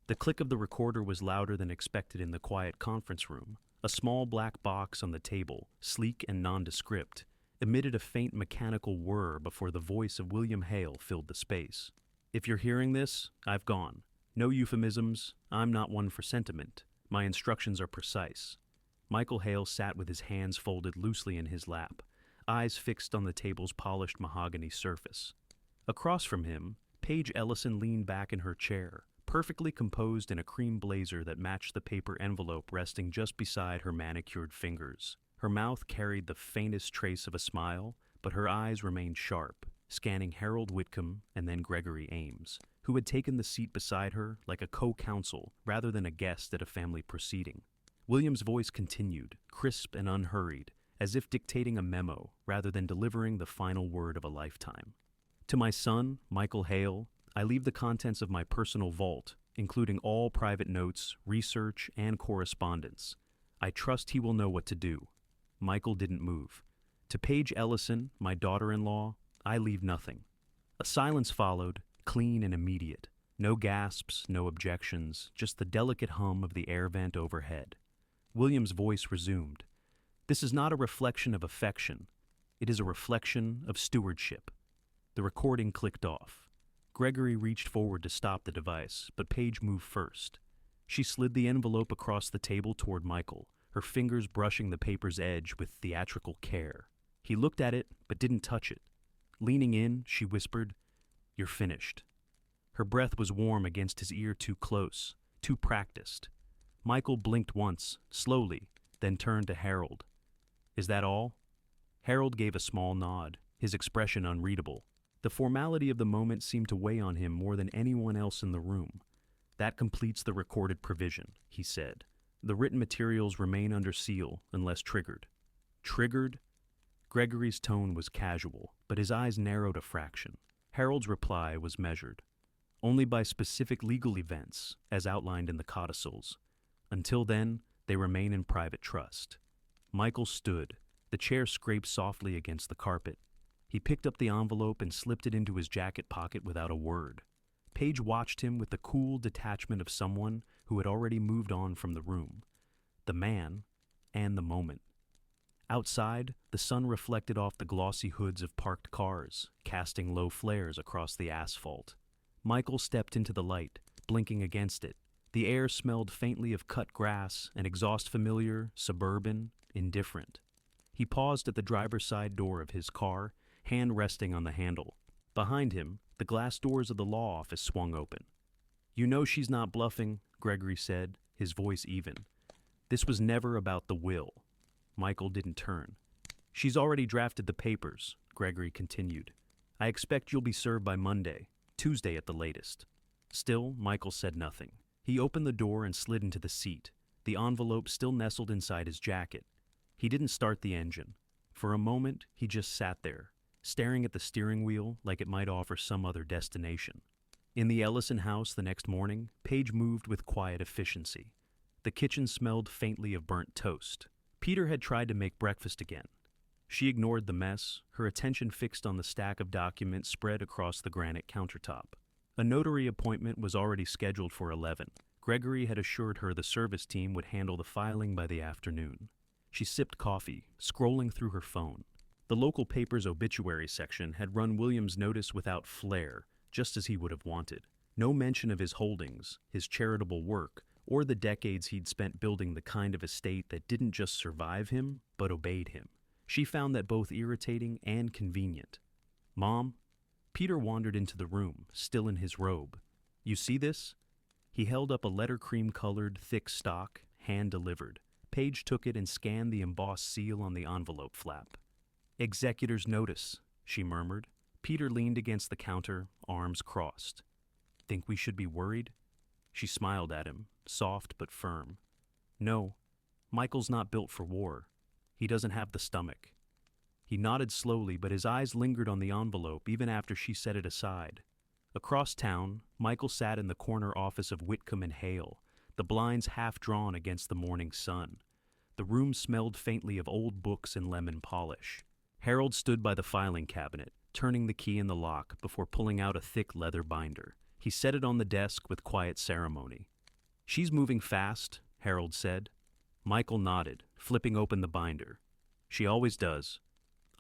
The click of the recorder was louder than expected in the quiet conference room. A small black box on the table, sleek and nondescript, emitted a faint mechanical whir before the voice of William Hale filled the space. "If you're hearing this, I've gone. No euphemisms. I'm not one for sentiment. My instructions are precise." Michael Hale sat with his hands folded loosely in his lap, eyes fixed on the table's polished mahogany surface. Across from him, Paige Ellison leaned back in her chair, perfectly composed in a cream blazer that matched the paper envelope resting just beside her manicured fingers. Her mouth carried the faintest trace of a smile, but her eyes remained sharp, scanning Harold Whitcomb and then Gregory Ames, who had taken the seat beside her like a co-counsel rather than a guest at a family proceeding. William's voice continued, crisp and unhurried, as if dictating a memo rather than delivering the final word of a lifetime. "To my son, Michael Hale, I leave the contents of my personal vault, including all private notes, research, and correspondence. I trust he will know what to do." Michael didn't move. "To Paige Ellison, my daughter-in-law, I leave nothing." A silence followed, clean and immediate. No gasps, no objections, just the delicate hum of the air vent overhead. William's voice resumed. "This is not a reflection of affection. It is a reflection of stewardship." The recording clicked off. Gregory reached forward to stop the device, but Paige moved first. She slid the envelope across the table toward Michael, her fingers brushing the paper's edge with theatrical care. He looked at it, but didn't touch it. Leaning in, she whispered, "You're finished." Her breath was warm against his ear, too close, too practiced. Michael blinked once, slowly, then turned to Harold. "Is that all?" Harold gave a small nod, his expression unreadable. The formality of the moment seemed to weigh on him more than anyone else in the room. "That completes the recorded provision," he said. "The written materials remain under seal unless triggered." "Triggered?" Gregory's tone was casual, but his eyes narrowed a fraction. Harold's reply was measured. "Only by specific legal events, as outlined in the codicils. Until then, they remain in private trust." Michael stood. The chair scraped softly against the carpet. He picked up the envelope and slipped it into his jacket pocket without a word. Paige watched him with the cool detachment of someone who had already moved on from the room, the man, and the moment. Outside, the sun reflected off the glossy hoods of parked cars, casting low flares across the asphalt. Michael stepped into the light, blinking against it. The air smelled faintly of cut grass, an exhaust familiar, suburban, indifferent. He paused at the driver's side door of his car, hand resting on the handle. Behind him, the glass doors of the law office swung open. "You know she's not bluffing," Gregory said, his voice even. "This was never about the will." Michael didn't turn. "She's already drafted the papers," Gregory continued. "I expect you'll be served by Monday, Tuesday at the latest." Still, Michael said nothing. He opened the door and slid into the seat, the envelope still nestled inside his jacket. He didn't start the engine. For a moment, he just sat there, staring at the steering wheel like it might offer some other destination. In the Ellison house the next morning, Paige moved with quiet efficiency. The kitchen smelled faintly of burnt toast. Peter had tried to make breakfast again. She ignored the mess, her attention fixed on the stack of documents spread across the granite countertop. A notary appointment was already scheduled for 11. Gregory had assured her the service team would handle the filing by the afternoon. She sipped coffee, scrolling through her phone. The local paper's obituary section had run William's notice without flair, just as he would have wanted. No mention of his holdings, his charitable work, or the decades he'd spent building the kind of estate that didn't just survive him, but obeyed him. She found that both irritating and convenient. "Mom?" Peter wandered into the room, still in his robe. "You see this?" He held up a letter cream-colored, thick stock, hand-delivered. Paige took it and scanned the embossed seal on the envelope flap. "Executor's notice," she murmured. Peter leaned against the counter, arms crossed. "Think we should be worried?" She smiled at him, soft but firm. "No, Michael's not built for war. He doesn't have the stomach." He nodded slowly, but his eyes lingered on the envelope even after she set it aside. Across town, Michael sat in the corner office of Whitcomb and Hale, the blinds half drawn against the morning sun. The room smelled faintly of old books and lemon polish. Harold stood by the filing cabinet, turning the key in the lock before pulling out a thick leather binder. He set it on the desk with quiet ceremony. "She's moving fast," Harold said. Michael nodded, flipping open the binder. "She always does.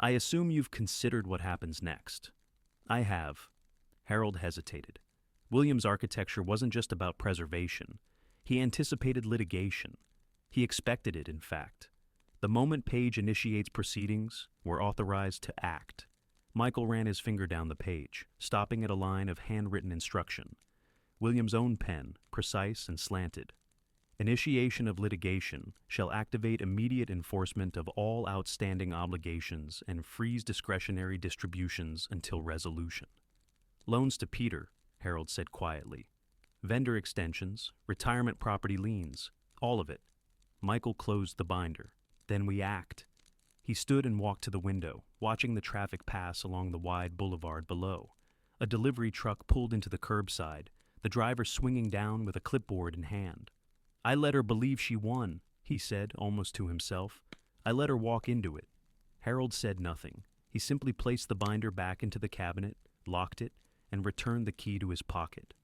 I assume you've considered what happens next." "I have." Harold hesitated. William's architecture wasn't just about preservation. He anticipated litigation. He expected it, in fact. The moment Page initiates proceedings, we're authorized to act. Michael ran his finger down the page, stopping at a line of handwritten instruction. William's own pen, precise and slanted. "Initiation of litigation shall activate immediate enforcement of all outstanding obligations and freeze discretionary distributions until resolution." "Loans to Peter," Harold said quietly. "Vendor extensions, retirement property liens, all of it." Michael closed the binder. "Then we act." He stood and walked to the window, watching the traffic pass along the wide boulevard below. A delivery truck pulled into the curbside, the driver swinging down with a clipboard in hand. "I let her believe she won," he said, almost to himself. "I let her walk into it." Harold said nothing. He simply placed the binder back into the cabinet, locked it, and returned the key to his pocket.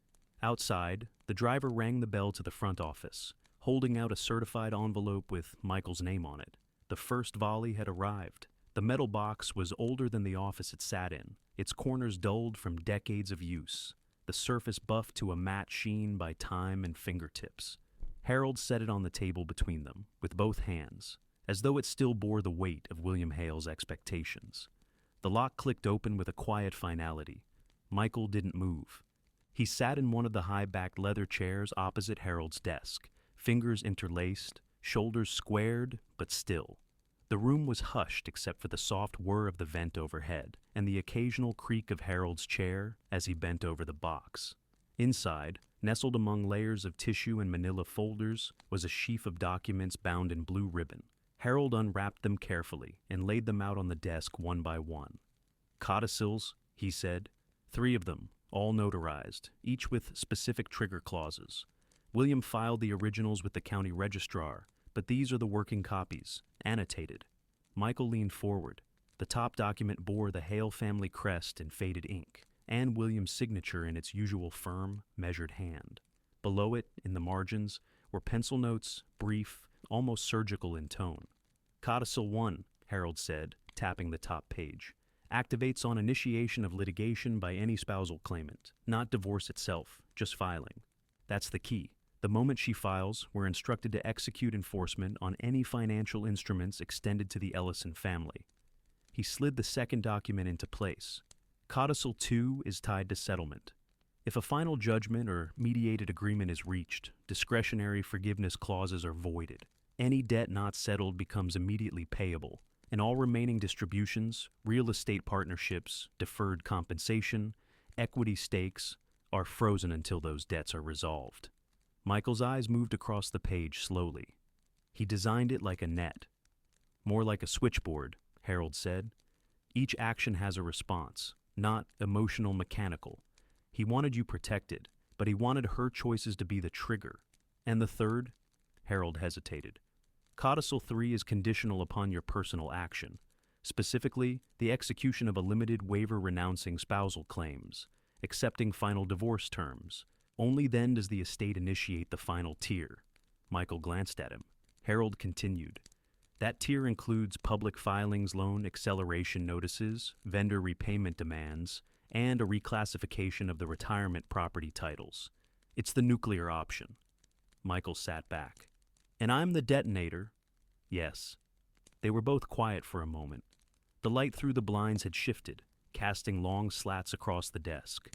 Outside, the driver rang the bell to the front office, holding out a certified envelope with Michael's name on it. The first volley had arrived. The metal box was older than the office it sat in, its corners dulled from decades of use, the surface buffed to a matte sheen by time and fingertips. Harold set it on the table between them, with both hands, as though it still bore the weight of William Hale's expectations. The lock clicked open with a quiet finality. Michael didn't move. He sat in one of the high-backed leather chairs opposite Harold's desk, fingers interlaced, shoulders squared, but still. The room was hushed except for the soft whir of the vent overhead and the occasional creak of Harold's chair as he bent over the box. Inside, nestled among layers of tissue and manila folders, was a sheaf of documents bound in blue ribbon. Harold unwrapped them carefully and laid them out on the desk one by one. "Codicils," he said. 3 of them, all notarized, each with specific trigger clauses. William filed the originals with the county registrar, but these are the working copies, annotated. Michael leaned forward. The top document bore the Hale family crest in faded ink, and William's signature in its usual firm, measured hand. Below it, in the margins, were pencil notes, brief, almost surgical in tone. "Codicil 1, Harold said, tapping the top page, "activates on initiation of litigation by any spousal claimant, not divorce itself, just filing. That's the key. The moment she files, we're instructed to execute enforcement on any financial instruments extended to the Ellison family." He slid the second document into place. "Codicil 2 is tied to settlement. If a final judgment or mediated agreement is reached, discretionary forgiveness clauses are voided. Any debt not settled becomes immediately payable, and all remaining distributions, real estate partnerships, deferred compensation, equity stakes, are frozen until those debts are resolved." Michael's eyes moved across the page slowly. "He designed it like a net." "More like a switchboard," Harold said. "Each action has a response, not emotional mechanical. He wanted you protected, but he wanted her choices to be the trigger. And the third?" Harold hesitated. "Codicil 3 is conditional upon your personal action, specifically the execution of a limited waiver renouncing spousal claims, accepting final divorce terms. Only then does the estate initiate the final tier." Michael glanced at him. Harold continued. "That tier includes public filings, loan acceleration notices, vendor repayment demands, and a reclassification of the retirement property titles. It's the nuclear option." Michael sat back. "And I'm the detonator." "Yes." They were both quiet for a moment. The light through the blinds had shifted, casting long slats across the desk.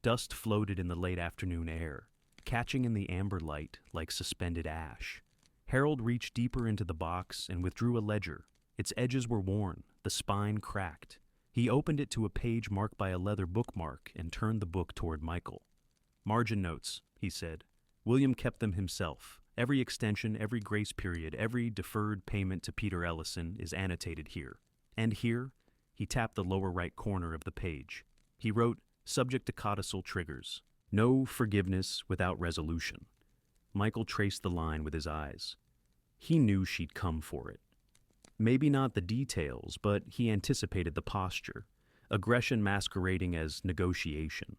Dust floated in the late afternoon air, catching in the amber light like suspended ash. Harold reached deeper into the box and withdrew a ledger. Its edges were worn, the spine cracked. He opened it to a page marked by a leather bookmark and turned the book toward Michael. "Margin notes," he said. "William kept them himself. Every extension, every grace period, every deferred payment to Peter Ellison is annotated here. And here," he tapped the lower right corner of the page. He wrote, "Subject to codicil triggers. No forgiveness without resolution." Michael traced the line with his eyes. He knew she'd come for it. Maybe not the details, but he anticipated the posture, aggression masquerading as negotiation.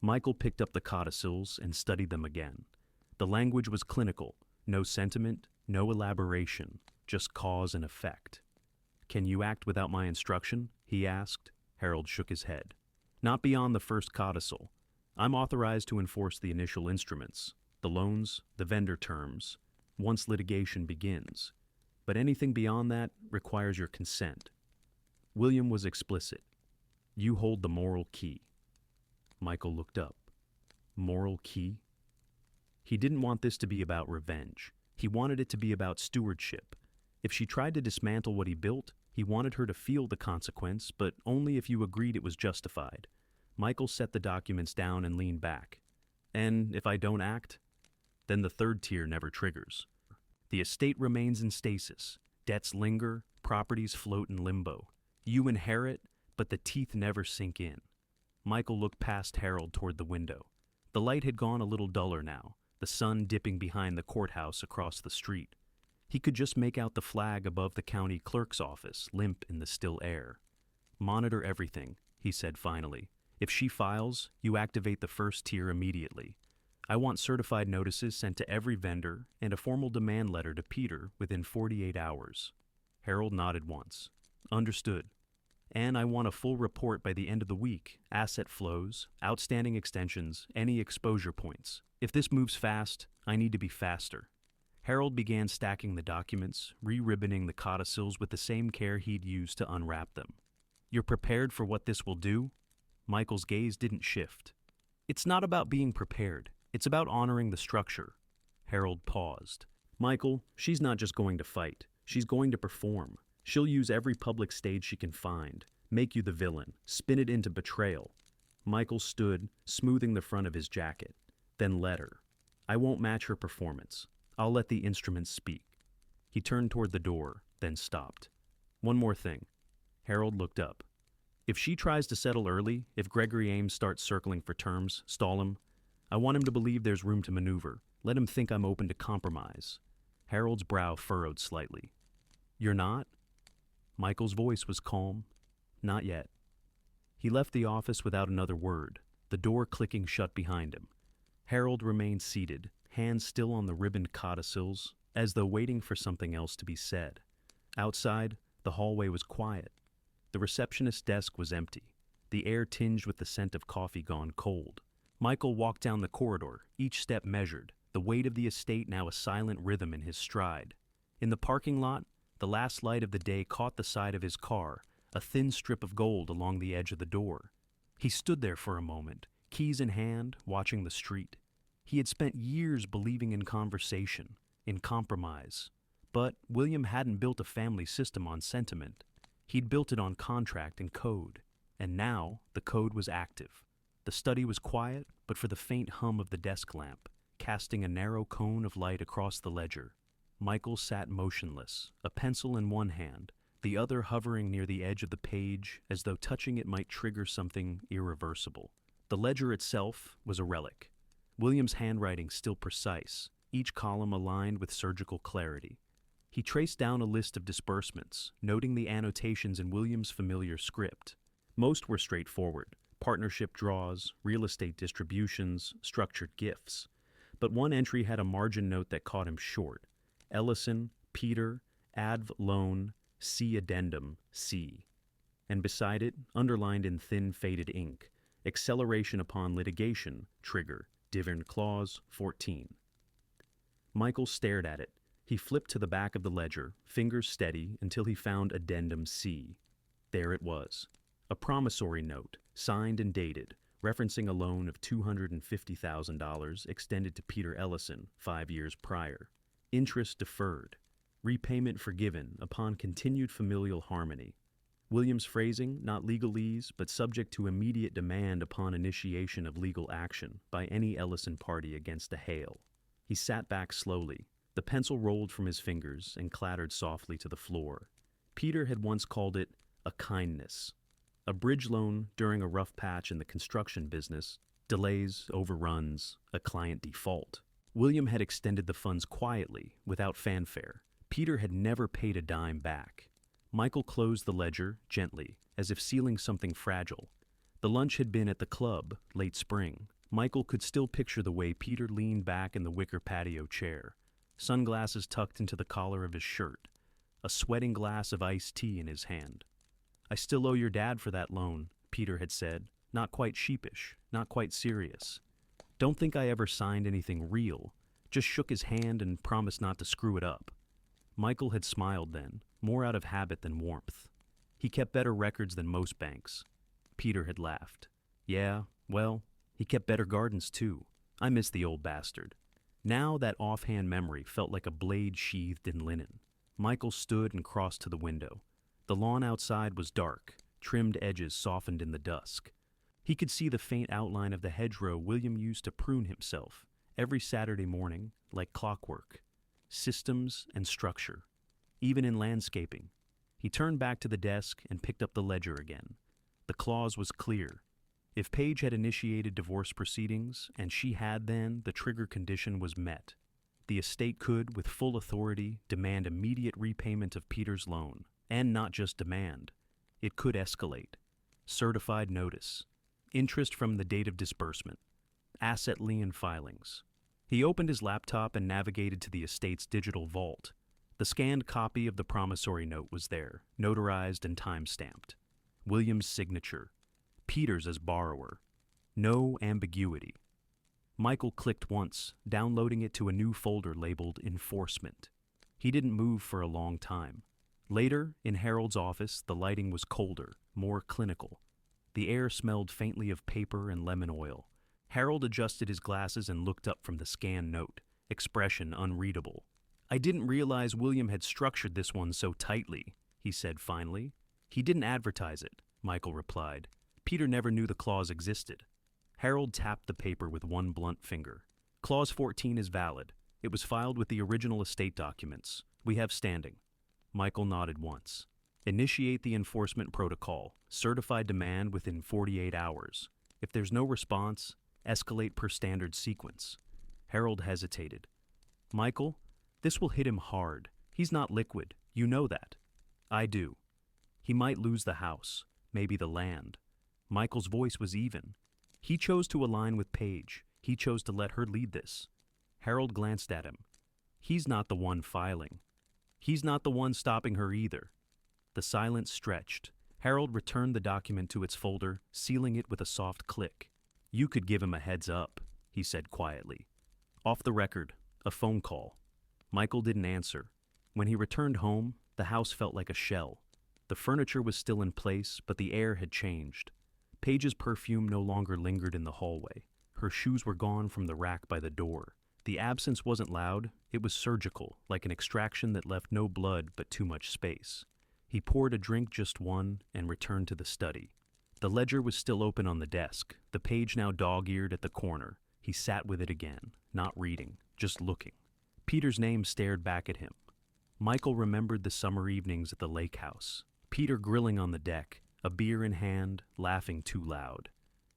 Michael picked up the codicils and studied them again. The language was clinical, no sentiment, no elaboration, just cause and effect. "Can you act without my instruction?" he asked. Harold shook his head. "Not beyond the first codicil. I'm authorized to enforce the initial instruments, the loans, the vendor terms, once litigation begins. But anything beyond that requires your consent." William was explicit. "You hold the moral key." Michael looked up. Moral key? He didn't want this to be about revenge. He wanted it to be about stewardship. If she tried to dismantle what he built, he wanted her to feel the consequence, but only if you agreed it was justified. Michael set the documents down and leaned back. "And if I don't act?" "Then the third tier never triggers. The estate remains in stasis. Debts linger, properties float in limbo. You inherit, but the teeth never sink in." Michael looked past Harold toward the window. The light had gone a little duller now, the sun dipping behind the courthouse across the street. He could just make out the flag above the county clerk's office, limp in the still air. "Monitor everything," he said finally. "If she files, you activate the first tier immediately. I want certified notices sent to every vendor and a formal demand letter to Peter within 48 hours. Harold nodded once. "Understood. And I want a full report by the end of the week, asset flows, outstanding extensions, any exposure points. If this moves fast, I need to be faster." Harold began stacking the documents, re-ribboning the codicils with the same care he'd used to unwrap them. "You're prepared for what this will do?" Michael's gaze didn't shift. "It's not about being prepared. It's about honoring the structure." Harold paused. "Michael, she's not just going to fight. She's going to perform. She'll use every public stage she can find, make you the villain, spin it into betrayal." Michael stood, smoothing the front of his jacket. "Then let her. I won't match her performance. I'll let the instruments speak." He turned toward the door, then stopped. "One more thing." Harold looked up. "If she tries to settle early, if Gregory Ames starts circling for terms, stall him. I want him to believe there's room to maneuver. Let him think I'm open to compromise." Harold's brow furrowed slightly. "You're not?" Michael's voice was calm. "Not yet." He left the office without another word, the door clicking shut behind him. Harold remained seated, hands still on the ribboned codicils, as though waiting for something else to be said. Outside, the hallway was quiet. The receptionist's desk was empty, the air tinged with the scent of coffee gone cold. Michael walked down the corridor, each step measured, the weight of the estate now a silent rhythm in his stride. In the parking lot, the last light of the day caught the side of his car, a thin strip of gold along the edge of the door. He stood there for a moment, keys in hand, watching the street. He had spent years believing in conversation, in compromise. But William hadn't built a family system on sentiment. He'd built it on contract and code. And now the code was active. The study was quiet, but for the faint hum of the desk lamp, casting a narrow cone of light across the ledger. Michael sat motionless, a pencil in one hand, the other hovering near the edge of the page as though touching it might trigger something irreversible. The ledger itself was a relic. William's handwriting still precise, each column aligned with surgical clarity. He traced down a list of disbursements, noting the annotations in William's familiar script. Most were straightforward: partnership draws, real estate distributions, structured gifts. But one entry had a margin note that caught him short. Ellison, Peter, Adv loan, C addendum, C. And beside it, underlined in thin faded ink, acceleration upon litigation, trigger, Divern clause 14. Michael stared at it. He flipped to the back of the ledger, fingers steady, until he found addendum C. There it was. A promissory note, signed and dated, referencing a loan of $250,000 extended to Peter Ellison 5 years prior. Interest deferred. Repayment forgiven upon continued familial harmony. William's phrasing, not legalese, but subject to immediate demand upon initiation of legal action by any Ellison party against a Hale. He sat back slowly. The pencil rolled from his fingers and clattered softly to the floor. Peter had once called it a kindness. A bridge loan during a rough patch in the construction business, delays, overruns, a client default. William had extended the funds quietly, without fanfare. Peter had never paid a dime back. Michael closed the ledger, gently, as if sealing something fragile. The lunch had been at the club, late spring. Michael could still picture the way Peter leaned back in the wicker patio chair, sunglasses tucked into the collar of his shirt, a sweating glass of iced tea in his hand. "I still owe your dad for that loan," Peter had said, not quite sheepish, not quite serious. "Don't think I ever signed anything real, just shook his hand and promised not to screw it up." Michael had smiled then, more out of habit than warmth. He kept better records than most banks. Peter had laughed. "Yeah, well, he kept better gardens too. I miss the old bastard." Now that offhand memory felt like a blade sheathed in linen. Michael stood and crossed to the window. The lawn outside was dark, trimmed edges softened in the dusk. He could see the faint outline of the hedgerow William used to prune himself, every Saturday morning, like clockwork. Systems and structure, even in landscaping. He turned back to the desk and picked up the ledger again. The clause was clear. If Paige had initiated divorce proceedings, and she had then, the trigger condition was met. The estate could, with full authority, demand immediate repayment of Peter's loan. And not just demand. It could escalate. Certified notice. Interest from the date of disbursement. Asset lien filings. He opened his laptop and navigated to the estate's digital vault. The scanned copy of the promissory note was there, notarized and time-stamped. William's signature. Peter's as borrower. No ambiguity. Michael clicked once, downloading it to a new folder labeled Enforcement. He didn't move for a long time. Later, in Harold's office, the lighting was colder, more clinical. The air smelled faintly of paper and lemon oil. Harold adjusted his glasses and looked up from the scanned note, expression unreadable. "I didn't realize William had structured this one so tightly," he said finally. "He didn't advertise it," Michael replied. "Peter never knew the clause existed." Harold tapped the paper with one blunt finger. "Clause 14 is valid. It was filed with the original estate documents. We have standing." Michael nodded once. "Initiate the enforcement protocol. Certified demand within 48 hours. If there's no response, escalate per standard sequence." Harold hesitated. "Michael, this will hit him hard. He's not liquid. You know that." "I do. He might lose the house, maybe the land." Michael's voice was even. He chose to align with Paige. He chose to let her lead this. Harold glanced at him. "He's not the one filing. He's not the one stopping her either." The silence stretched. Harold returned the document to its folder, sealing it with a soft click. "You could give him a heads up," he said quietly. Off the record, a phone call. Michael didn't answer. When he returned home, the house felt like a shell. The furniture was still in place, but the air had changed. Paige's perfume no longer lingered in the hallway. Her shoes were gone from the rack by the door. The absence wasn't loud, it was surgical, like an extraction that left no blood but too much space. He poured a drink, just one, and returned to the study. The ledger was still open on the desk, the page now dog-eared at the corner. He sat with it again, not reading, just looking. Peter's name stared back at him. Michael remembered the summer evenings at the lake house. Peter grilling on the deck, a beer in hand, laughing too loud.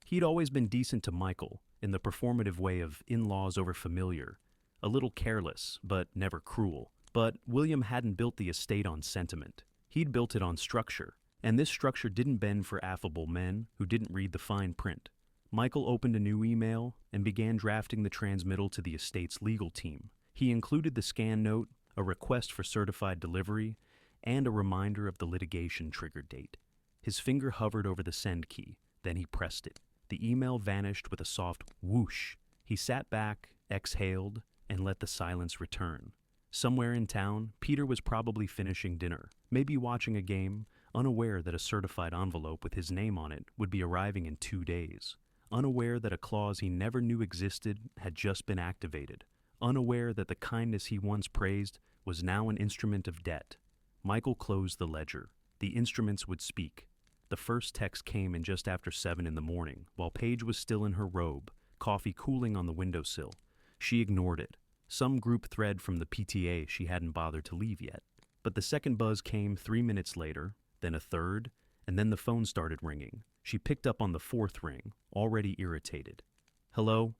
He'd always been decent to Michael, in the performative way of in-laws over familiar, a little careless, but never cruel. But William hadn't built the estate on sentiment. He'd built it on structure, and this structure didn't bend for affable men who didn't read the fine print. Michael opened a new email and began drafting the transmittal to the estate's legal team. He included the scan note, a request for certified delivery, and a reminder of the litigation trigger date. His finger hovered over the send key, then he pressed it. The email vanished with a soft whoosh. He sat back, exhaled, and let the silence return. Somewhere in town, Peter was probably finishing dinner, maybe watching a game, unaware that a certified envelope with his name on it would be arriving in 2 days. Unaware that a clause he never knew existed had just been activated. Unaware that the kindness he once praised was now an instrument of debt. Michael closed the ledger. The instruments would speak. The first text came in just after 7 in the morning, while Paige was still in her robe, coffee cooling on the windowsill. She ignored it. Some group thread from the PTA she hadn't bothered to leave yet. But the second buzz came 3 minutes later, then a third, and then the phone started ringing. She picked up on the fourth ring, already irritated. "Hello?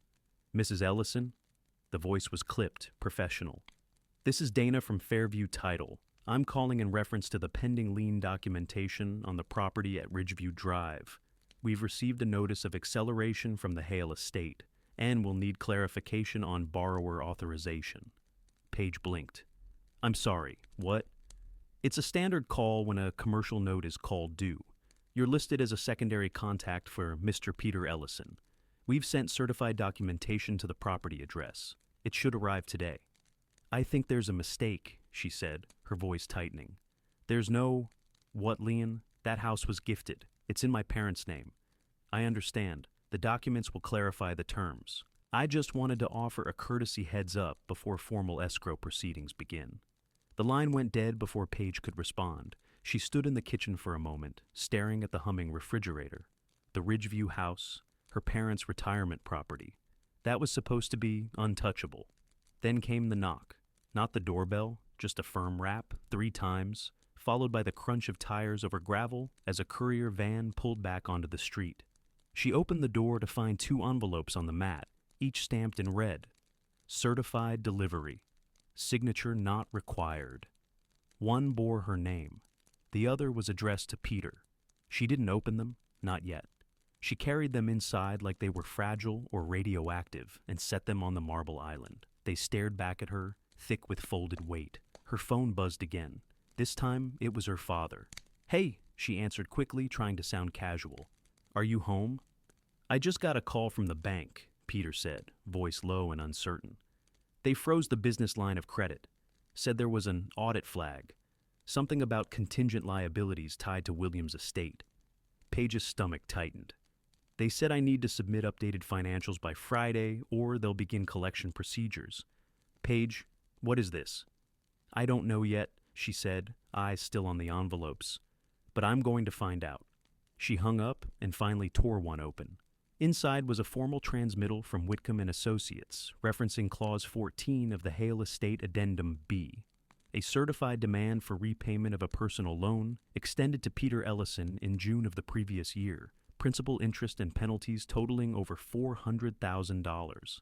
Mrs. Ellison?" The voice was clipped, professional. "This is Dana from Fairview Title. I'm calling in reference to the pending lien documentation on the property at Ridgeview Drive." We've received a notice of acceleration from the Hale estate, and will need clarification on borrower authorization. Page blinked. I'm sorry, what? It's a standard call when a commercial note is called due. You're listed as a secondary contact for Mr. Peter Ellison. We've sent certified documentation to the property address. It should arrive today. I think there's a mistake, she said, her voice tightening. There's no... What, Leon? That house was gifted. It's in my parents' name. I understand. The documents will clarify the terms. I just wanted to offer a courtesy heads up before formal escrow proceedings begin. The line went dead before Paige could respond. She stood in the kitchen for a moment, staring at the humming refrigerator. The Ridgeview house, her parents' retirement property. That was supposed to be untouchable. Then came the knock. Not the doorbell, just a firm rap, 3 times, followed by the crunch of tires over gravel as a courier van pulled back onto the street. She opened the door to find 2 envelopes on the mat, each stamped in red. Certified delivery. Signature not required. One bore her name. The other was addressed to Peter. She didn't open them, not yet. She carried them inside like they were fragile or radioactive and set them on the marble island. They stared back at her, thick with folded weight. Her phone buzzed again. This time, it was her father. Hey, she answered quickly, trying to sound casual. Are you home? I just got a call from the bank, Peter said, voice low and uncertain. They froze the business line of credit. Said there was an audit flag. Something about contingent liabilities tied to William's estate. Paige's stomach tightened. They said I need to submit updated financials by Friday or they'll begin collection procedures. Paige, what is this? I don't know yet, she said, eyes still on the envelopes. But I'm going to find out. She hung up and finally tore one open. Inside was a formal transmittal from Whitcomb and Associates, referencing Clause 14 of the Hale Estate Addendum B. A certified demand for repayment of a personal loan extended to Peter Ellison in June of the previous year, principal, interest, and penalties totaling over $400,000.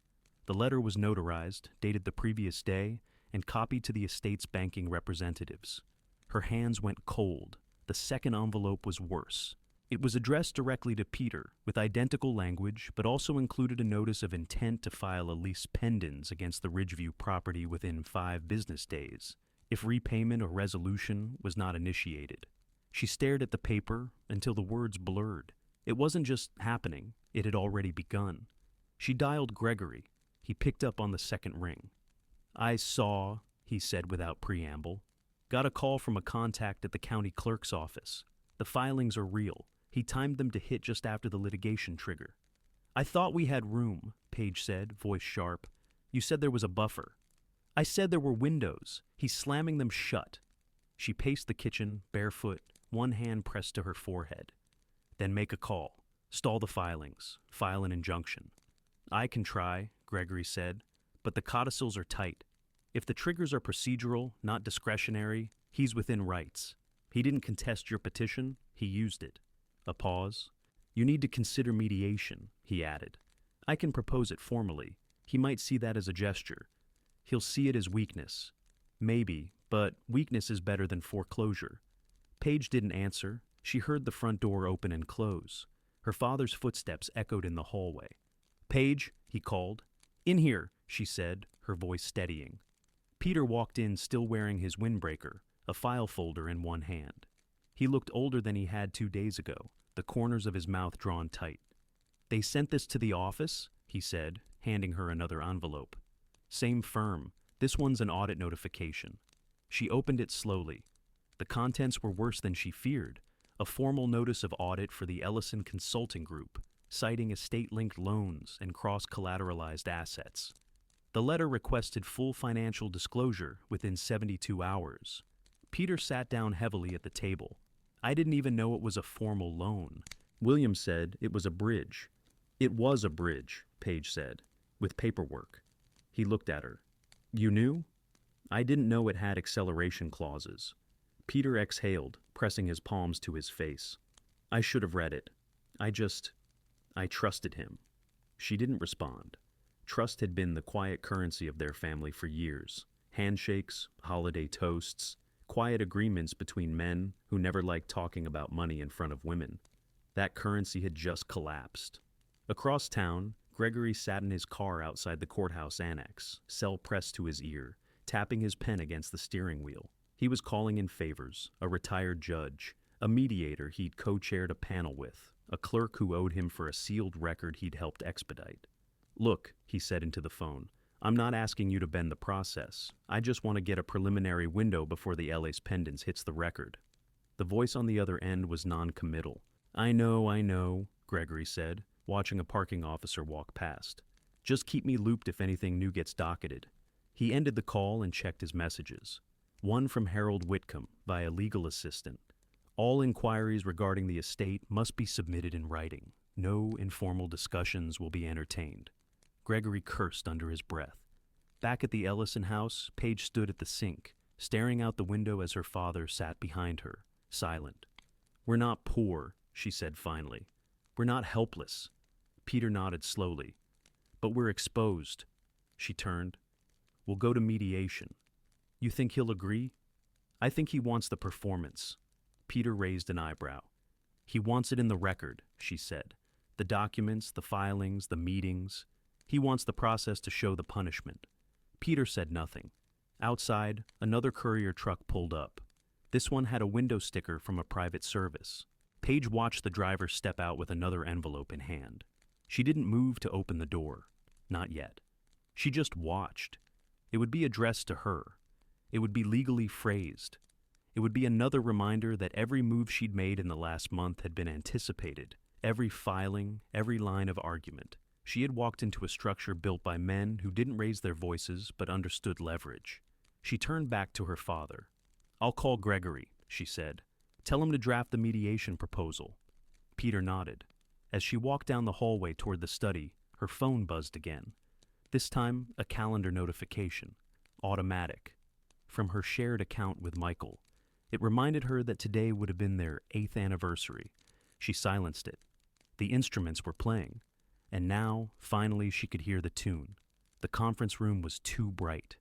The letter was notarized, dated the previous day, and copied to the estate's banking representatives. Her hands went cold. The second envelope was worse. It was addressed directly to Peter, with identical language, but also included a notice of intent to file a lease pendens against the Ridgeview property within 5 business days, if repayment or resolution was not initiated. She stared at the paper until the words blurred. It wasn't just happening, it had already begun. She dialed Gregory. He picked up on the second ring. I saw, he said without preamble. Got a call from a contact at the county clerk's office. The filings are real. He timed them to hit just after the litigation trigger. I thought we had room, Paige said, voice sharp. You said there was a buffer. I said there were windows. He's slamming them shut. She paced the kitchen, barefoot, one hand pressed to her forehead. Then make a call. Stall the filings. File an injunction. I can try, Gregory said, but the codicils are tight. If the triggers are procedural, not discretionary, he's within rights. He didn't contest your petition, he used it. A pause. You need to consider mediation, he added. I can propose it formally. He might see that as a gesture. He'll see it as weakness. Maybe, but weakness is better than foreclosure. Paige didn't answer. She heard the front door open and close. Her father's footsteps echoed in the hallway. Paige, he called. In here, she said, her voice steadying. Peter walked in still wearing his windbreaker, a file folder in one hand. He looked older than he had 2 days ago, the corners of his mouth drawn tight. They sent this to the office, he said, handing her another envelope. Same firm. This one's an audit notification. She opened it slowly. The contents were worse than she feared. A formal notice of audit for the Ellison Consulting Group, citing estate-linked loans and cross-collateralized assets. The letter requested full financial disclosure within 72 hours. Peter sat down heavily at the table. I didn't even know it was a formal loan. William said it was a bridge. It was a bridge, Paige said, with paperwork. He looked at her. You knew? I didn't know it had acceleration clauses. Peter exhaled, pressing his palms to his face. I should have read it. I trusted him. She didn't respond. Trust had been the quiet currency of their family for years. Handshakes, holiday toasts, quiet agreements between men who never liked talking about money in front of women. That currency had just collapsed. Across town, Gregory sat in his car outside the courthouse annex, cell pressed to his ear, tapping his pen against the steering wheel. He was calling in favors, a retired judge, a mediator he'd co-chaired a panel with, a clerk who owed him for a sealed record he'd helped expedite. "Look," he said into the phone, "I'm not asking you to bend the process. I just want to get a preliminary window before the LA's pendants hits the record." The voice on the other end was non-committal. I know," Gregory said, watching a parking officer walk past. "Just keep me looped if anything new gets docketed." He ended the call and checked his messages. One from Harold Whitcomb, via legal assistant. "All inquiries regarding the estate must be submitted in writing. No informal discussions will be entertained." Gregory cursed under his breath. Back at the Ellison house, Paige stood at the sink, staring out the window as her father sat behind her, silent. "We're not poor," she said finally. "We're not helpless." Peter nodded slowly. "But we're exposed." She turned. "We'll go to mediation." "You think he'll agree?" "I think he wants the performance." Peter raised an eyebrow. "He wants it in the record," she said. "The documents, the filings, the meetings. He wants the process to show the punishment." Peter said nothing. Outside, another courier truck pulled up. This one had a window sticker from a private service. Paige watched the driver step out with another envelope in hand. She didn't move to open the door. Not yet. She just watched. It would be addressed to her. It would be legally phrased. It would be another reminder that every move she'd made in the last month had been anticipated. Every filing, every line of argument. She had walked into a structure built by men who didn't raise their voices but understood leverage. She turned back to her father. "I'll call Gregory," she said. "Tell him to draft the mediation proposal." Peter nodded. As she walked down the hallway toward the study, her phone buzzed again. This time, a calendar notification. Automatic. From her shared account with Michael. It reminded her that today would have been their 8th anniversary. She silenced it. The instruments were playing. And now, finally, she could hear the tune. The conference room was too bright.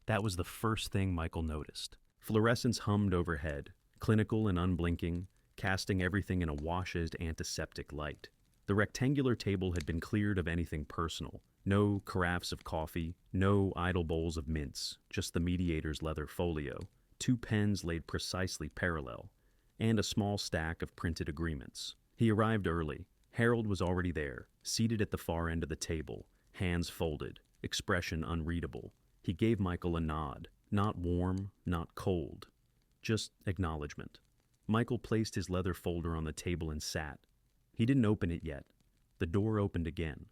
That was the first thing Michael noticed. Fluorescence hummed overhead, clinical and unblinking, casting everything in a washed antiseptic light. The rectangular table had been cleared of anything personal. No carafes of coffee, no idle bowls of mints, just the mediator's leather folio, 2 pens laid precisely parallel, and a small stack of printed agreements. He arrived early. Harold was already there, seated at the far end of the table, hands folded, expression unreadable. He gave Michael a nod, not warm, not cold, just acknowledgement. Michael placed his leather folder on the table and sat. He didn't open it yet. The door opened again.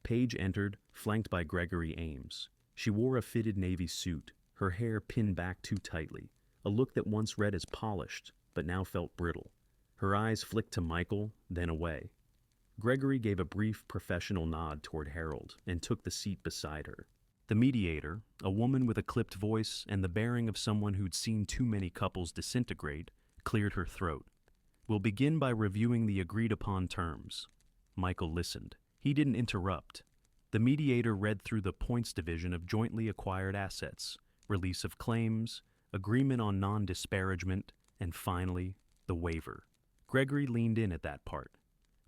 Paige entered, flanked by Gregory Ames. She wore a fitted navy suit, her hair pinned back too tightly, a look that once read as polished, but now felt brittle. Her eyes flicked to Michael, then away. Gregory gave a brief professional nod toward Harold and took the seat beside her. The mediator, a woman with a clipped voice and the bearing of someone who'd seen too many couples disintegrate, cleared her throat. "We'll begin by reviewing the agreed-upon terms." Michael listened. He didn't interrupt. The mediator read through the points division of jointly acquired assets, release of claims, agreement on non-disparagement, and finally, the waiver. Gregory leaned in at that part.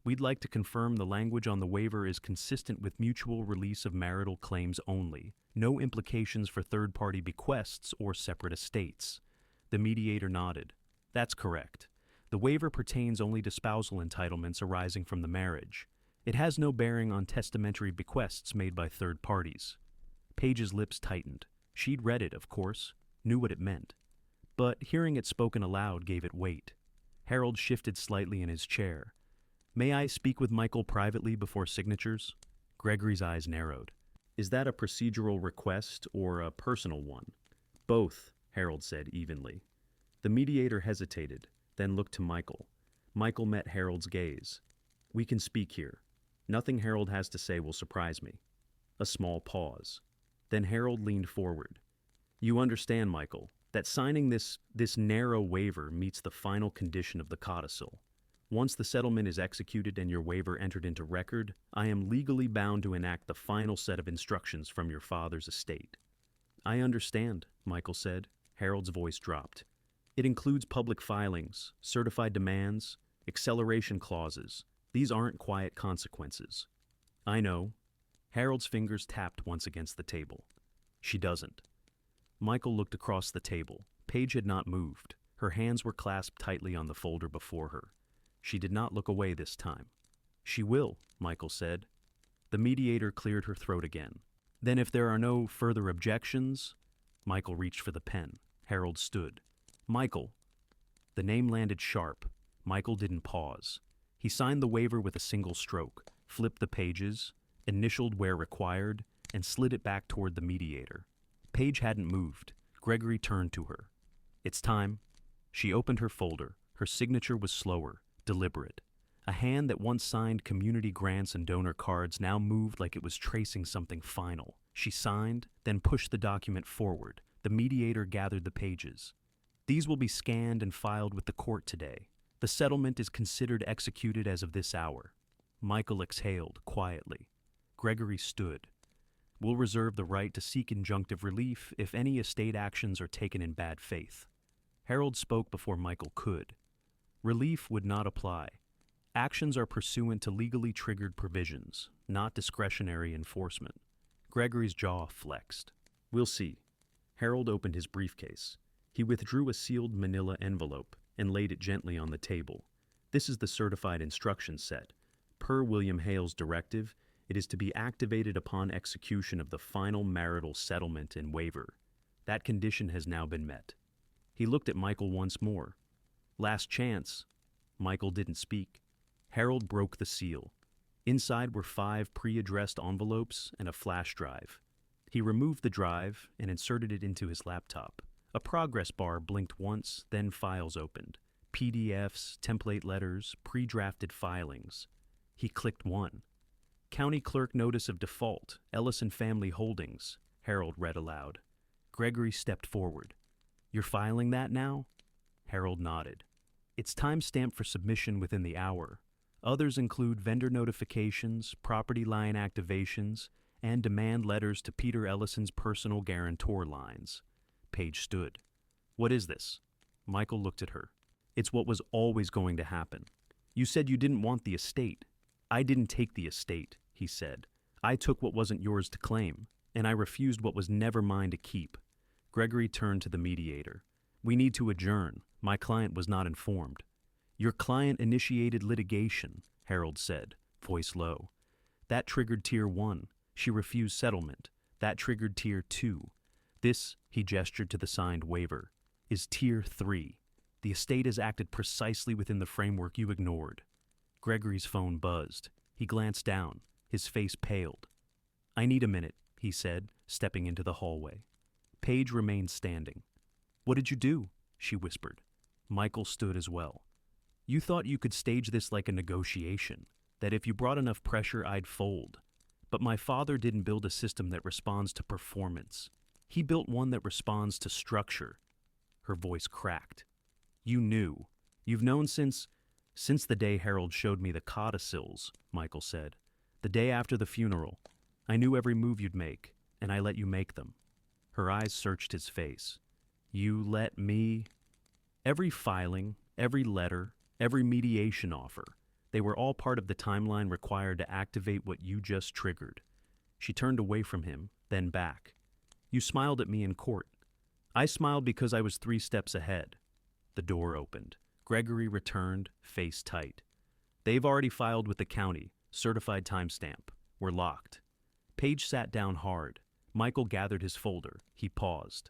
"We'd like to confirm the language on the waiver is consistent with mutual release of marital claims only, no implications for third-party bequests or separate estates." The mediator nodded. "That's correct. The waiver pertains only to spousal entitlements arising from the marriage. It has no bearing on testamentary bequests made by third parties." Paige's lips tightened. She'd read it, of course, knew what it meant. But hearing it spoken aloud gave it weight. Harold shifted slightly in his chair. "May I speak with Michael privately before signatures?" Gregory's eyes narrowed. "Is that a procedural request or a personal one?" "Both," Harold said evenly. The mediator hesitated, then looked to Michael. Michael met Harold's gaze. "We can speak here. Nothing Harold has to say will surprise me." A small pause. Then Harold leaned forward. "You understand, Michael, that signing this narrow waiver meets the final condition of the codicil. Once the settlement is executed and your waiver entered into record, I am legally bound to enact the final set of instructions from your father's estate." "I understand," Michael said. Harold's voice dropped. "It includes public filings, certified demands, Acceleration clauses. These aren't quiet consequences. I know. Harold's fingers tapped once against the table. She doesn't. Michael looked across the table. Paige had not moved. Her hands were clasped tightly on the folder before her. She did not look away this time. She will, Michael said. The mediator cleared her throat again. Then if there are no further objections... Michael reached for the pen. Harold stood. Michael. The name landed sharp. Michael didn't pause. He signed the waiver with a single stroke, flipped the pages, initialed where required, and slid it back toward the mediator. Paige hadn't moved. Gregory turned to her. It's time. She opened her folder. Her signature was slower, deliberate. A hand that once signed community grants and donor cards now moved like it was tracing something final. She signed, then pushed the document forward. The mediator gathered the pages. These will be scanned and filed with the court today. The settlement is considered executed as of this hour. Michael exhaled quietly. Gregory stood. We'll reserve the right to seek injunctive relief if any estate actions are taken in bad faith. Harold spoke before Michael could. Relief would not apply. Actions are pursuant to legally triggered provisions, not discretionary enforcement. Gregory's jaw flexed. We'll see. Harold opened his briefcase. He withdrew a sealed manila envelope and laid it gently on the table. This is the certified instruction set. Per William Hale's directive, it is to be activated upon execution of the final marital settlement and waiver. That condition has now been met. He looked at Michael once more. Last chance. Michael didn't speak. Harold broke the seal. Inside were 5 pre-addressed envelopes and a flash drive. He removed the drive and inserted it into his laptop. A progress bar blinked once, then files opened. PDFs, template letters, pre-drafted filings. He clicked one. County Clerk Notice of Default, Ellison Family Holdings, Harold read aloud. Gregory stepped forward. You're filing that now? Harold nodded. It's time-stamped for submission within the hour. Others include vendor notifications, property line activations, and demand letters to Peter Ellison's personal guarantor lines. Paige stood. What is this? Michael looked at her. It's what was always going to happen. You said you didn't want the estate. I didn't take the estate, he said. I took what wasn't yours to claim, and I refused what was never mine to keep. Gregory turned to the mediator. We need to adjourn. My client was not informed. Your client initiated litigation, Harold said, voice low. That triggered Tier 1. She refused settlement. That triggered Tier 2. This, he gestured to the signed waiver, is Tier 3. The estate has acted precisely within the framework you ignored. Gregory's phone buzzed. He glanced down. His face paled. I need a minute, he said, stepping into the hallway. Paige remained standing. What did you do? She whispered. Michael stood as well. You thought you could stage this like a negotiation, that if you brought enough pressure, I'd fold. But my father didn't build a system that responds to performance. He built one that responds to structure. Her voice cracked. You knew. You've known since the day Harold showed me the codicils, Michael said. The day after the funeral. I knew every move you'd make, and I let you make them. Her eyes searched his face. You let me? Every filing, every letter, every mediation offer, they were all part of the timeline required to activate what you just triggered. She turned away from him, then back. You smiled at me in court. I smiled because I was 3 steps ahead. The door opened. Gregory returned, face tight. They've already filed with the county. Certified timestamp. We're locked. Paige sat down hard. Michael gathered his folder. He paused.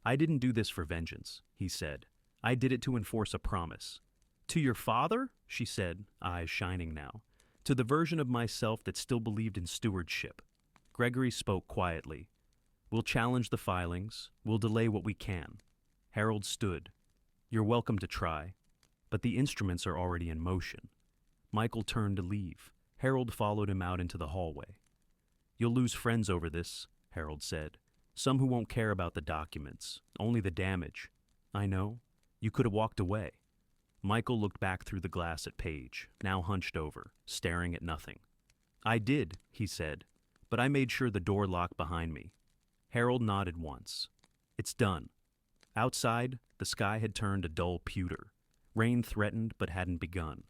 I didn't do this for vengeance, he said. I did it to enforce a promise. To your father? She said, eyes shining now. To the version of myself that still believed in stewardship. Gregory spoke quietly. We'll challenge the filings. We'll delay what we can. Harold stood. You're welcome to try. But the instruments are already in motion. Michael turned to leave. Harold followed him out into the hallway. You'll lose friends over this, Harold said. Some who won't care about the documents, only the damage. I know. You could have walked away. Michael looked back through the glass at Paige, now hunched over, staring at nothing. I did, he said, but I made sure the door locked behind me. Harold nodded once. It's done. Outside, the sky had turned a dull pewter. Rain threatened but hadn't begun.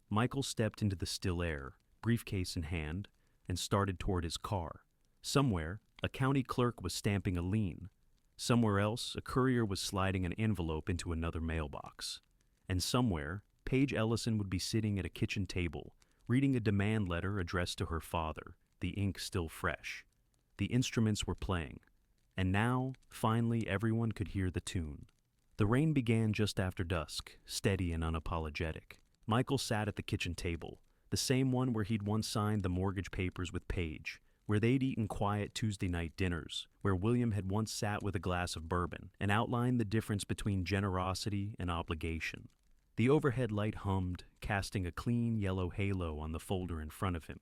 Michael stepped into the still air, briefcase in hand, and started toward his car. Somewhere, a county clerk was stamping a lien. Somewhere else, a courier was sliding an envelope into another mailbox. And somewhere, Paige Ellison would be sitting at a kitchen table, reading a demand letter addressed to her father, the ink still fresh. The instruments were playing. And now, finally, everyone could hear the tune. The rain began just after dusk, steady and unapologetic. Michael sat at the kitchen table, the same one where he'd once signed the mortgage papers with Paige, where they'd eaten quiet Tuesday night dinners, where William had once sat with a glass of bourbon and outlined the difference between generosity and obligation. The overhead light hummed, casting a clean yellow halo on the folder in front of him.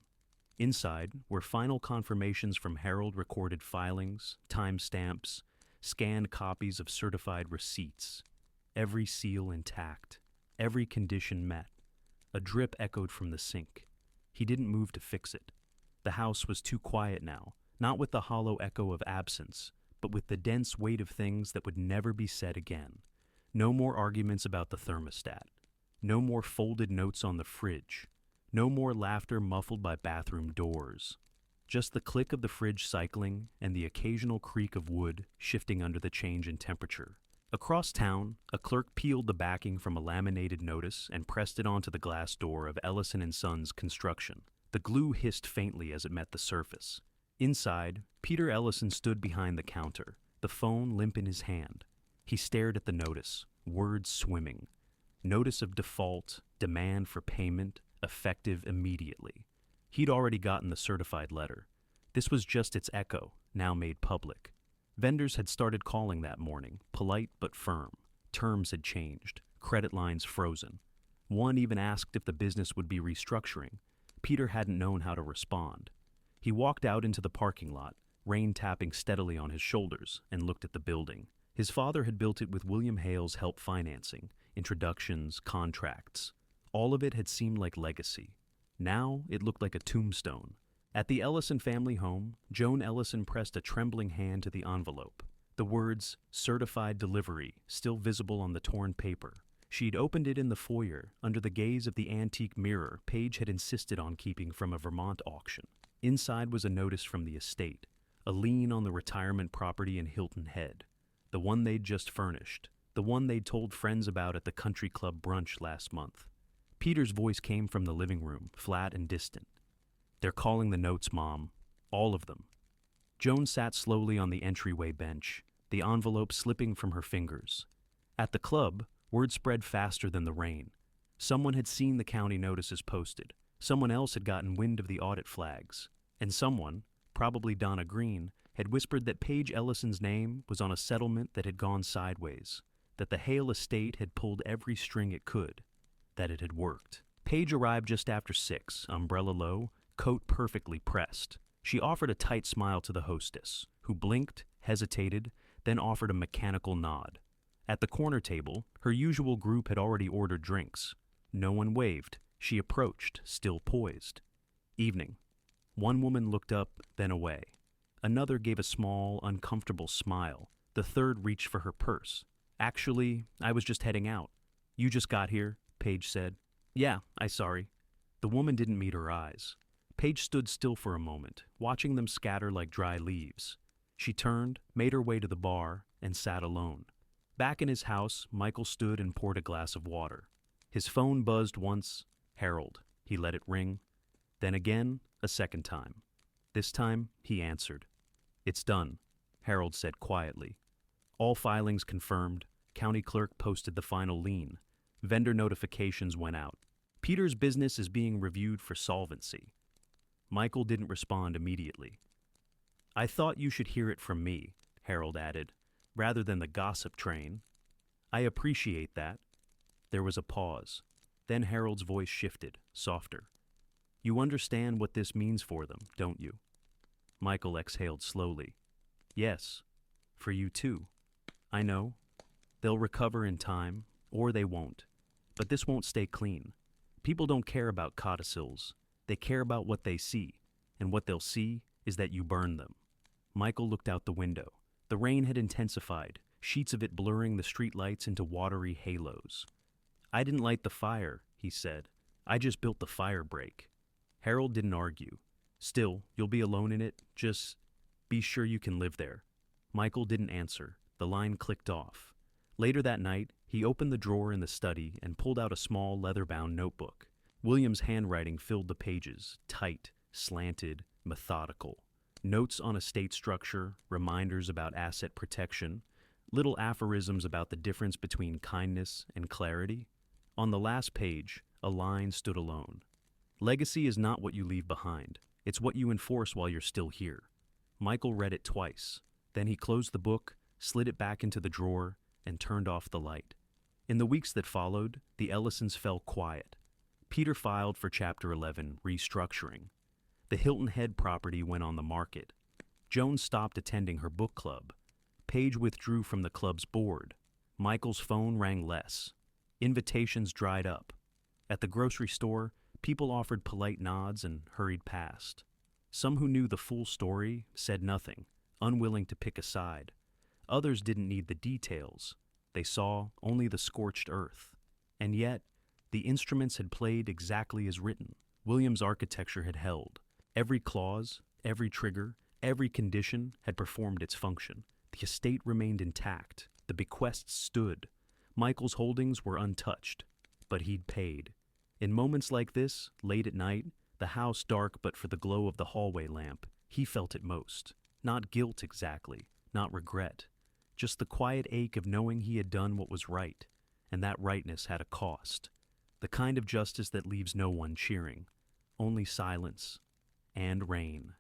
Inside were final confirmations from Herald-recorded filings, timestamps, scanned copies of certified receipts, every seal intact, every condition met. A drip echoed from the sink. He didn't move to fix it. The house was too quiet now, not with the hollow echo of absence, but with the dense weight of things that would never be said again. No more arguments about the thermostat. No more folded notes on the fridge. No more laughter muffled by bathroom doors. Just the click of the fridge cycling and the occasional creak of wood shifting under the change in temperature. Across town, a clerk peeled the backing from a laminated notice and pressed it onto the glass door of Ellison & Sons Construction. The glue hissed faintly as it met the surface. Inside, Peter Ellison stood behind the counter, the phone limp in his hand. He stared at the notice, words swimming. Notice of default, demand for payment, effective immediately. He'd already gotten the certified letter. This was just its echo, now made public. Vendors had started calling that morning, polite but firm. Terms had changed, credit lines frozen. One even asked if the business would be restructuring. Peter hadn't known how to respond. He walked out into the parking lot, rain tapping steadily on his shoulders, and looked at the building. His father had built it with William Hale's help financing, introductions, contracts. All of it had seemed like legacy. Now it looked like a tombstone. At the Ellison family home, Joan Ellison pressed a trembling hand to the envelope. The words, "Certified Delivery," still visible on the torn paper. She'd opened it in the foyer, under the gaze of the antique mirror Paige had insisted on keeping from a Vermont auction. Inside was a notice from the estate, a lien on the retirement property in Hilton Head, the one they'd just furnished, the one they'd told friends about at the country club brunch last month. Peter's voice came from the living room, flat and distant. "They're calling the notes, Mom. All of them." Joan sat slowly on the entryway bench, the envelope slipping from her fingers. At the club, word spread faster than the rain. Someone had seen the county notices posted. Someone else had gotten wind of the audit flags. And someone, probably Donna Green, had whispered that Paige Ellison's name was on a settlement that had gone sideways, that the Hale estate had pulled every string it could, that it had worked. Paige arrived just after 6, umbrella low, coat perfectly pressed. She offered a tight smile to the hostess, who blinked, hesitated, then offered a mechanical nod. At the corner table, her usual group had already ordered drinks. No one waved. She approached, still poised. "Evening." One woman looked up, then away. Another gave a small, uncomfortable smile. The third reached for her purse. "Actually, I was just heading out." "You just got here?" Paige said. "Yeah, sorry." The woman didn't meet her eyes. Paige stood still for a moment, watching them scatter like dry leaves. She turned, made her way to the bar, and sat alone. Back in his house, Michael stood and poured a glass of water. His phone buzzed once. Harold. He let it ring. Then again, a second time. This time, he answered. "It's done," Harold said quietly. "All filings confirmed. County clerk posted the final lien. Vendor notifications went out. Peter's business is being reviewed for solvency." Michael didn't respond immediately. "I thought you should hear it from me," Harold added, "rather than the gossip train." "I appreciate that." There was a pause. Then Harold's voice shifted, softer. "You understand what this means for them, don't you?" Michael exhaled slowly. "Yes, for you too. I know. They'll recover in time, or they won't. But this won't stay clean. People don't care about codicils. They care about what they see, and what they'll see is that you burn them." Michael looked out the window. The rain had intensified, sheets of it blurring the street lights into watery halos. "I didn't light the fire," he said. "I just built the fire break." Harold didn't argue. "Still, you'll be alone in it. Just be sure you can live there." Michael didn't answer. The line clicked off. Later that night, he opened the drawer in the study and pulled out a small leather-bound notebook. William's handwriting filled the pages, tight, slanted, methodical. Notes on estate structure, reminders about asset protection, little aphorisms about the difference between kindness and clarity. On the last page, a line stood alone. "Legacy is not what you leave behind. It's what you enforce while you're still here." Michael read it twice. Then he closed the book, slid it back into the drawer, and turned off the light. In the weeks that followed, the Ellisons fell quiet. Peter filed for Chapter 11, restructuring. The Hilton Head property went on the market. Joan stopped attending her book club. Paige withdrew from the club's board. Michael's phone rang less. Invitations dried up. At the grocery store, people offered polite nods and hurried past. Some who knew the full story said nothing, unwilling to pick a side. Others didn't need the details. They saw only the scorched earth. And yet, the instruments had played exactly as written. William's architecture had held. Every clause, every trigger, every condition had performed its function. The estate remained intact. The bequests stood. Michael's holdings were untouched. But he'd paid. In moments like this, late at night, the house dark but for the glow of the hallway lamp, he felt it most. Not guilt exactly, not regret. Just the quiet ache of knowing he had done what was right, and that rightness had a cost. The kind of justice that leaves no one cheering. Only silence and rain.